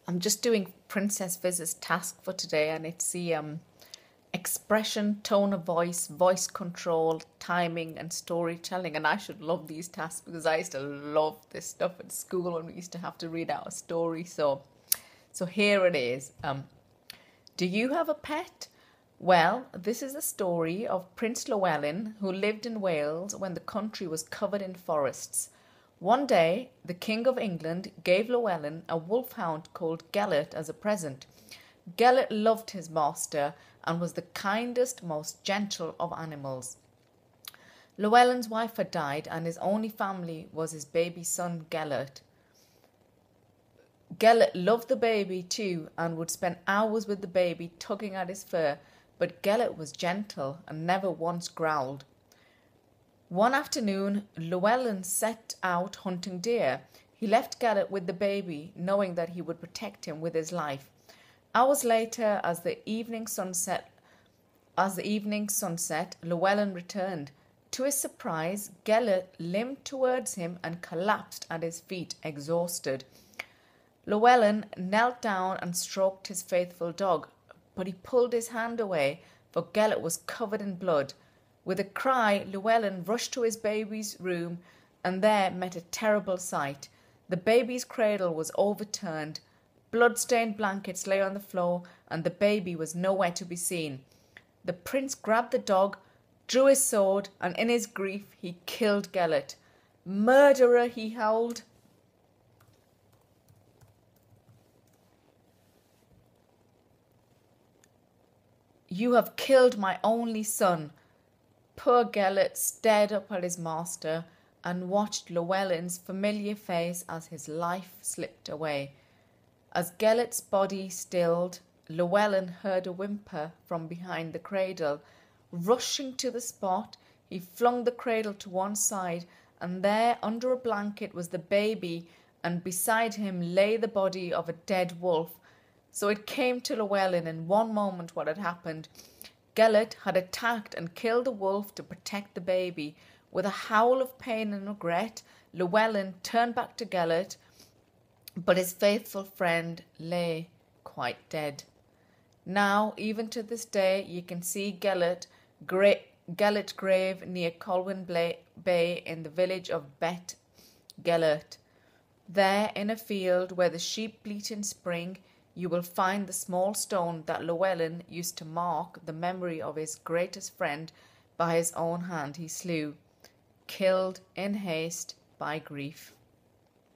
I'm just doing Princess Fizz's task for today, and it's the expression, tone of voice, voice control, timing, and storytelling. And I should love these tasks because I used to love this stuff at school when we used to have to read out a story. So here it is. Do you have a pet? Well, this is a story of Prince Llewellyn, who lived in Wales when the country was covered in forests. One day, the King of England gave Llewellyn a wolfhound called Gelert as a present. Gelert loved his master and was the kindest, most gentle of animals. Llewellyn's wife had died, and his only family was his baby son Gelert. Gelert loved the baby too and would spend hours with the baby tugging at his fur, but Gelert was gentle and never once growled. One afternoon, Llewellyn set out hunting deer. He left Gelert with the baby, knowing that he would protect him with his life. Hours later, as the evening sunset, Llewellyn returned. To his surprise, Gelert limped towards him and collapsed at his feet, exhausted. Llewellyn knelt down and stroked his faithful dog, but he pulled his hand away, for Gelert was covered in blood. With a cry, Llewellyn rushed to his baby's room and there met a terrible sight. The baby's cradle was overturned, blood-stained blankets lay on the floor, and the baby was nowhere to be seen. The prince grabbed the dog, drew his sword, and in his grief he killed Gelert. "Murderer!" he howled. "You have killed my only son." Poor Gelert stared up at his master and watched Llewellyn's familiar face as his life slipped away. As Gelert's body stilled, Llewellyn heard a whimper from behind the cradle. Rushing to the spot, he flung the cradle to one side, and there under a blanket was the baby, and beside him lay the body of a dead wolf. So it came to Llewellyn in one moment what had happened. Gelert had attacked and killed the wolf to protect the baby. With a howl of pain and regret, Llewellyn turned back to Gelert, but his faithful friend lay quite dead. Now, even to this day, you can see Gelert's grave near Colwyn Bay in the village of Bet Gelert. There, in a field where the sheep bleat in spring, you will find the small stone that Llewellyn used to mark the memory of his greatest friend by his own hand he slew, killed in haste by grief.